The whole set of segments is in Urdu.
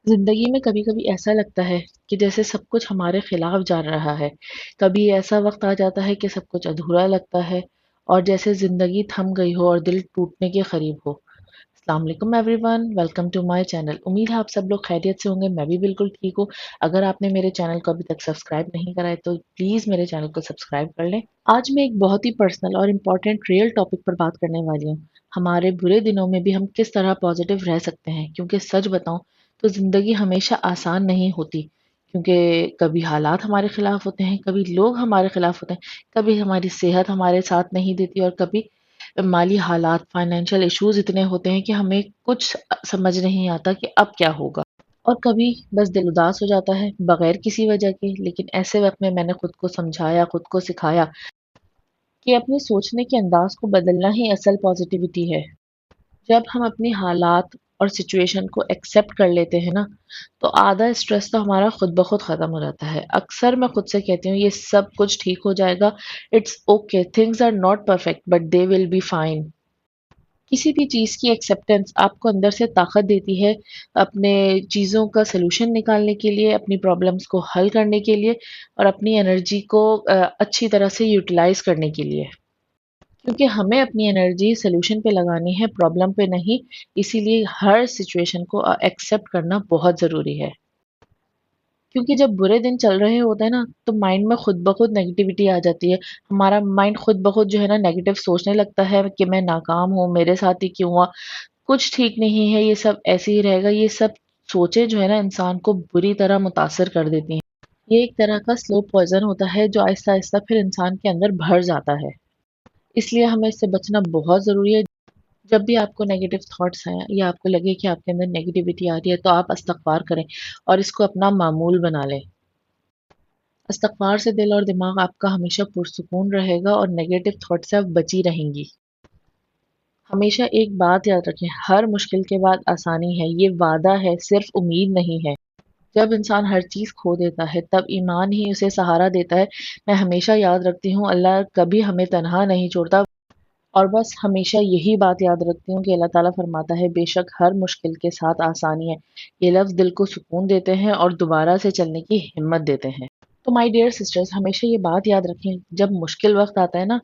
زندگی میں کبھی کبھی ایسا لگتا ہے کہ جیسے سب کچھ ہمارے خلاف جا رہا ہے۔ کبھی ایسا وقت آ جاتا ہے کہ سب کچھ ادھورا لگتا ہے اور جیسے زندگی تھم گئی ہو اور دل ٹوٹنے کے قریب ہو۔ السلام علیکم everyone, welcome to my channel. امید ہے آپ سب لوگ خیریت سے ہوں گے، میں بھی بالکل ٹھیک ہوں۔ اگر آپ نے میرے چینل کو ابھی تک سبسکرائب نہیں کرا ہے تو پلیز میرے چینل کو سبسکرائب کر لیں۔ آج میں ایک بہت ہی پرسنل اور امپورٹنٹ ریئل ٹاپک پر بات کرنے والی ہوں۔ ہمارے برے دنوں میں بھی ہم کس طرح پازیٹیو رہ سکتے ہیں، کیونکہ سچ بتاؤں تو زندگی ہمیشہ آسان نہیں ہوتی، کیونکہ کبھی حالات ہمارے خلاف ہوتے ہیں، کبھی لوگ ہمارے خلاف ہوتے ہیں، کبھی ہماری صحت ہمارے ساتھ نہیں دیتی اور کبھی مالی حالات، فائنینشیل ایشوز اتنے ہوتے ہیں کہ ہمیں کچھ سمجھ نہیں آتا کہ اب کیا ہوگا، اور کبھی بس دل اداس ہو جاتا ہے بغیر کسی وجہ کے۔ لیکن ایسے وقت میں نے خود کو سمجھایا، خود کو سکھایا کہ اپنے سوچنے کے انداز کو بدلنا ہی اصل پازیٹیوٹی ہے۔ جب ہم اپنی حالات اور سچویشن کو ایکسیپٹ کر لیتے ہیں نا، تو آدھا اسٹریس تو ہمارا خود بخود ختم ہو جاتا ہے۔ اکثر میں خود سے کہتی ہوں یہ سب کچھ ٹھیک ہو جائے گا، it's okay, things are not perfect but they will be fine. کسی بھی چیز کی ایکسیپٹینس آپ کو اندر سے طاقت دیتی ہے اپنے چیزوں کا سلوشن نکالنے کے لیے، اپنی پرابلمس کو حل کرنے کے لیے اور اپنی انرجی کو اچھی طرح سے یوٹیلائز کرنے کے لیے، کیونکہ ہمیں اپنی انرجی سلوشن پہ لگانی ہے، پرابلم پہ نہیں۔ اسی لیے ہر سچویشن کو ایکسیپٹ کرنا بہت ضروری ہے، کیونکہ جب برے دن چل رہے ہوتے ہیں نا تو مائنڈ میں خود بخود نیگیٹیوٹی آ جاتی ہے۔ ہمارا مائنڈ خود بخود جو ہے نا نیگیٹو سوچنے لگتا ہے کہ میں ناکام ہوں، میرے ساتھ ہی کیوں ہوا، کچھ ٹھیک نہیں ہے، یہ سب ایسے ہی رہے گا۔ یہ سب سوچے جو ہے نا انسان کو بری طرح متاثر کر دیتی ہیں۔ یہ ایک طرح کا سلو پوائزن ہوتا ہے جو آہستہ آہستہ پھر انسان کے اندر بھر جاتا ہے۔ اس لیے ہمیں اس سے بچنا بہت ضروری ہے۔ جب بھی آپ کو نیگیٹو تھاٹس آئیں یا آپ کو لگے کہ آپ کے اندر نیگیٹیوٹی آ رہی ہے تو آپ استغفار کریں اور اس کو اپنا معمول بنا لیں۔ استغفار سے دل اور دماغ آپ کا ہمیشہ پرسکون رہے گا اور نیگیٹو تھاٹ سے آپ بچی رہیں گی۔ ہمیشہ ایک بات یاد رکھیں، ہر مشکل کے بعد آسانی ہے، یہ وعدہ ہے، صرف امید نہیں ہے۔ جب انسان ہر چیز کھو دیتا ہے تب ایمان ہی اسے سہارا دیتا ہے۔ میں ہمیشہ یاد رکھتی ہوں اللہ کبھی ہمیں تنہا نہیں چھوڑتا، اور بس ہمیشہ یہی بات یاد رکھتی ہوں کہ اللہ تعالیٰ فرماتا ہے بے شک ہر مشکل کے ساتھ آسانی ہے۔ یہ لفظ دل کو سکون دیتے ہیں اور دوبارہ سے چلنے کی ہمت دیتے ہیں۔ تو مائی ڈیئر سسٹرز، ہمیشہ یہ بات یاد رکھیں، جب مشکل وقت آتا ہے نا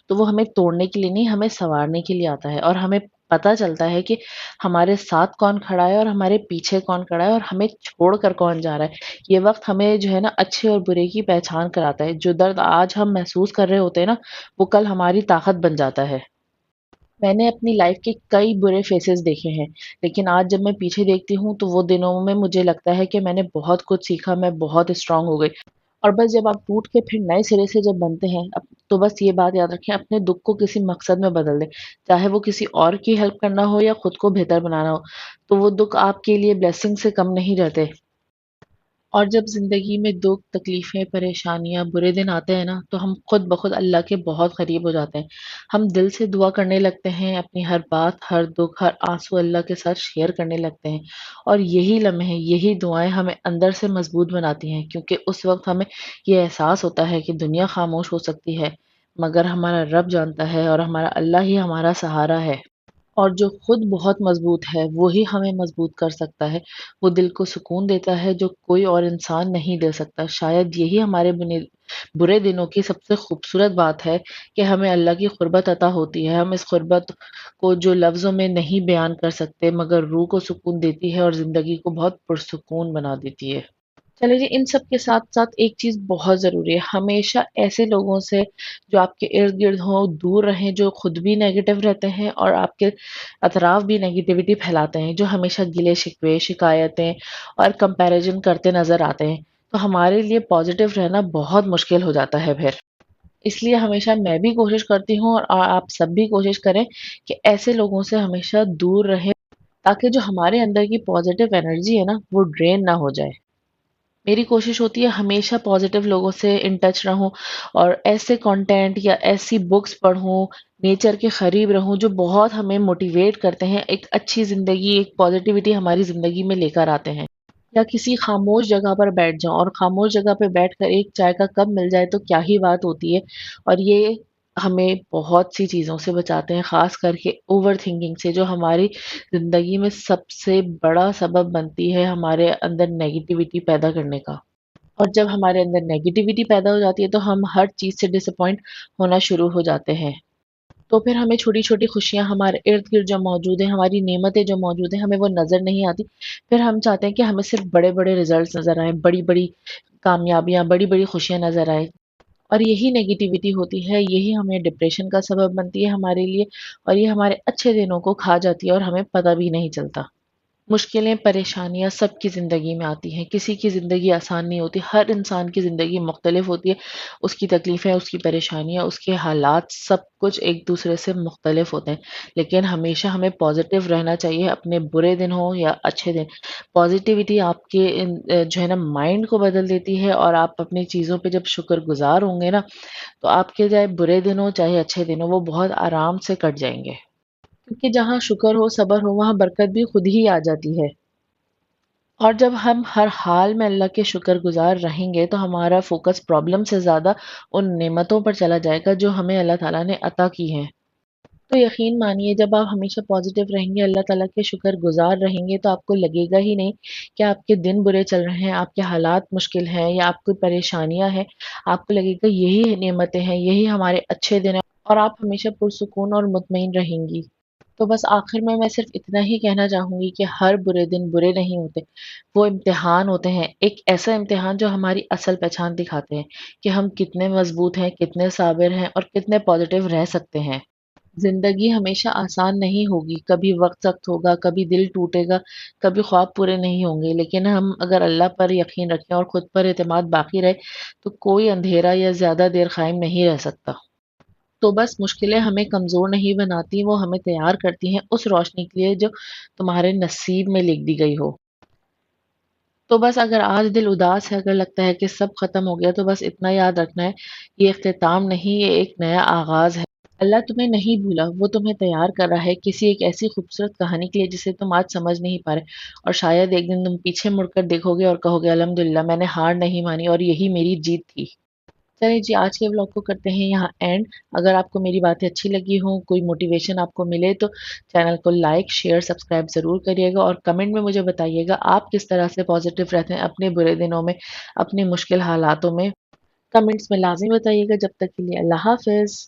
تو وہ ہمیں توڑنے کے لیے نہیں، ہمیں سنوارنے کے لیے آتا ہے، اور ہمیں پتہ چلتا ہے کہ ہمارے ساتھ کون کھڑا ہے اور ہمارے پیچھے کون کھڑا ہے اور ہمیں چھوڑ کر کون جا رہا ہے۔ یہ وقت ہمیں جو ہے نا اچھے اور برے کی پہچان کراتا ہے۔ جو درد آج ہم محسوس کر رہے ہوتے ہیں نا وہ کل ہماری طاقت بن جاتا ہے۔ میں نے اپنی لائف کے کئی برے فیسز دیکھے ہیں، لیکن آج جب میں پیچھے دیکھتی ہوں تو وہ دنوں میں مجھے لگتا ہے کہ میں نے بہت کچھ سیکھا، میں بہت اسٹرانگ ہو گئی۔ اور بس جب آپ ٹوٹ کے پھر نئے سرے سے جب بنتے ہیں تو بس یہ بات یاد رکھیں، اپنے دکھ کو کسی مقصد میں بدل دیں، چاہے وہ کسی اور کی ہیلپ کرنا ہو یا خود کو بہتر بنانا ہو، تو وہ دکھ آپ کے لیے بلیسنگ سے کم نہیں رہتے۔ اور جب زندگی میں دکھ، تکلیفیں، پریشانیاں، برے دن آتے ہیں نا تو ہم خود بخود اللہ کے بہت قریب ہو جاتے ہیں۔ ہم دل سے دعا کرنے لگتے ہیں، اپنی ہر بات، ہر دکھ، ہر آنسو اللہ کے ساتھ شیئر کرنے لگتے ہیں، اور یہی لمحے، یہی دعائیں ہمیں اندر سے مضبوط بناتی ہیں، کیونکہ اس وقت ہمیں یہ احساس ہوتا ہے کہ دنیا خاموش ہو سکتی ہے مگر ہمارا رب جانتا ہے اور ہمارا اللہ ہی ہمارا سہارا ہے۔ اور جو خود بہت مضبوط ہے وہی ہمیں مضبوط کر سکتا ہے، وہ دل کو سکون دیتا ہے جو کوئی اور انسان نہیں دے سکتا۔ شاید یہی ہمارے برے دنوں کی سب سے خوبصورت بات ہے کہ ہمیں اللہ کی قربت عطا ہوتی ہے۔ ہم اس قربت کو جو لفظوں میں نہیں بیان کر سکتے مگر روح کو سکون دیتی ہے اور زندگی کو بہت پرسکون بنا دیتی ہے۔ چلے جی، ان سب کے ساتھ ساتھ ایک چیز بہت ضروری ہے، ہمیشہ ایسے لوگوں سے جو آپ کے ارد گرد ہوں دور رہیں، جو خود بھی نیگیٹو رہتے ہیں اور آپ کے اطراف بھی نیگیٹیوٹی پھیلاتے ہیں، جو ہمیشہ گلے شکوے، شکایتیں اور کمپیریزن کرتے نظر آتے ہیں، تو ہمارے لیے پازیٹیو رہنا بہت مشکل ہو جاتا ہے پھر۔ اس لیے ہمیشہ میں بھی کوشش کرتی ہوں اور آپ سب بھی کوشش کریں کہ ایسے لوگوں سے ہمیشہ دور رہیں، تاکہ جو ہمارے اندر کی پازیٹیو انرجی ہے نا وہ ڈرین نہ ہو جائے۔ میری کوشش ہوتی ہے ہمیشہ پازیٹیو لوگوں سے ان ٹچ رہوں اور ایسے کنٹینٹ یا ایسی بکس پڑھوں، نیچر کے قریب رہوں جو بہت ہمیں موٹیویٹ کرتے ہیں، ایک اچھی زندگی، ایک پازیٹیوٹی ہماری زندگی میں لے کر آتے ہیں۔ یا کسی خاموش جگہ پر بیٹھ جاؤں، اور خاموش جگہ پہ بیٹھ کر ایک چائے کا کپ مل جائے تو کیا ہی بات ہوتی ہے۔ اور یہ ہمیں بہت سی چیزوں سے بچاتے ہیں، خاص کر کے اوور تھنکنگ سے، جو ہماری زندگی میں سب سے بڑا سبب بنتی ہے ہمارے اندر نیگیٹیوٹی پیدا کرنے کا۔ اور جب ہمارے اندر نیگیٹیوٹی پیدا ہو جاتی ہے تو ہم ہر چیز سے ڈس اپوائنٹ ہونا شروع ہو جاتے ہیں۔ تو پھر ہمیں چھوٹی چھوٹی خوشیاں ہمارے ارد گرد جو موجود ہیں، ہماری نعمتیں جو موجود ہیں، ہمیں وہ نظر نہیں آتی۔ پھر ہم چاہتے ہیں کہ ہمیں صرف بڑے بڑے ریزلٹس نظر آئیں، بڑی بڑی کامیابیاں، بڑی بڑی خوشیاں نظر آئیں، اور یہی نیگیٹیوٹی ہوتی ہے، یہی ہمیں ڈپریشن کا سبب بنتی ہے ہمارے لیے، اور یہ ہمارے اچھے دنوں کو کھا جاتی ہے اور ہمیں پتہ بھی نہیں چلتا۔ مشکلیں، پریشانیاں سب کی زندگی میں آتی ہیں، کسی کی زندگی آسان نہیں ہوتی، ہر انسان کی زندگی مختلف ہوتی ہے، اس کی تکلیفیں، اس کی پریشانیاں، اس کے حالات سب کچھ ایک دوسرے سے مختلف ہوتے ہیں، لیکن ہمیشہ ہمیں پازیٹیو رہنا چاہیے، اپنے برے دن ہوں یا اچھے دن۔ پازیٹیوٹی آپ کے جو ہے نا مائنڈ کو بدل دیتی ہے، اور آپ اپنی چیزوں پہ جب شکر گزار ہوں گے نا، تو آپ کے چاہے برے دن ہوں چاہے اچھے دن ہوں، وہ بہت آرام سے کٹ جائیں گے، کیونکہ جہاں شکر ہو، صبر ہو، وہاں برکت بھی خود ہی آ جاتی ہے۔ اور جب ہم ہر حال میں اللہ کے شکر گزار رہیں گے تو ہمارا فوکس پرابلم سے زیادہ ان نعمتوں پر چلا جائے گا جو ہمیں اللہ تعالیٰ نے عطا کی ہیں۔ تو یقین مانیے، جب آپ ہمیشہ پازیٹیو رہیں گے، اللہ تعالیٰ کے شکر گزار رہیں گے، تو آپ کو لگے گا ہی نہیں کہ آپ کے دن برے چل رہے ہیں، آپ کے حالات مشکل ہیں یا آپ کو پریشانیاں ہیں۔ آپ کو لگے گا یہی نعمتیں ہیں، یہی ہمارے اچھے دن ہیں، اور آپ ہمیشہ پرسکون اور مطمئن رہیں گی۔ تو بس آخر میں صرف اتنا ہی کہنا چاہوں گی کہ ہر برے دن برے نہیں ہوتے، وہ امتحان ہوتے ہیں، ایک ایسا امتحان جو ہماری اصل پہچان دکھاتے ہیں کہ ہم کتنے مضبوط ہیں، کتنے صابر ہیں، اور کتنے پازیٹیو رہ سکتے ہیں۔ زندگی ہمیشہ آسان نہیں ہوگی، کبھی وقت سخت ہوگا، کبھی دل ٹوٹے گا، کبھی خواب پورے نہیں ہوں گے، لیکن ہم اگر اللہ پر یقین رکھیں اور خود پر اعتماد باقی رہے تو کوئی اندھیرا یا زیادہ دیر قائم نہیں رہ سکتا۔ تو بس مشکلیں ہمیں کمزور نہیں بناتی، وہ ہمیں تیار کرتی ہیں اس روشنی کے لیے جو تمہارے نصیب میں لکھ دی گئی ہو۔ تو بس اگر آج دل اداس ہے، اگر لگتا ہے کہ سب ختم ہو گیا، تو بس اتنا یاد رکھنا ہے، یہ اختتام نہیں، یہ ایک نیا آغاز ہے۔ اللہ تمہیں نہیں بھولا، وہ تمہیں تیار کر رہا ہے کسی ایک ایسی خوبصورت کہانی کے لیے جسے تم آج سمجھ نہیں پا رہے، اور شاید ایک دن تم پیچھے مڑ کر دیکھو گے اور کہو گے الحمدللہ، میں نے ہار نہیں مانی اور یہی میری جیت تھی۔ چلیں جی، آج کے ولاگ کو کرتے ہیں یہاں اینڈ۔ اگر آپ کو میری باتیں اچھی لگی ہوں، کوئی موٹیویشن آپ کو ملے، تو چینل کو لائک، شیئر، سبسکرائب ضرور کریے گا، اور کمنٹ میں مجھے بتائیے گا آپ کس طرح سے پازیٹیو رہتے ہیں اپنے برے دنوں میں، اپنی مشکل حالاتوں میں۔ کمنٹس میں لازمی بتائیے گا۔ جب تک کے لیے اللہ حافظ۔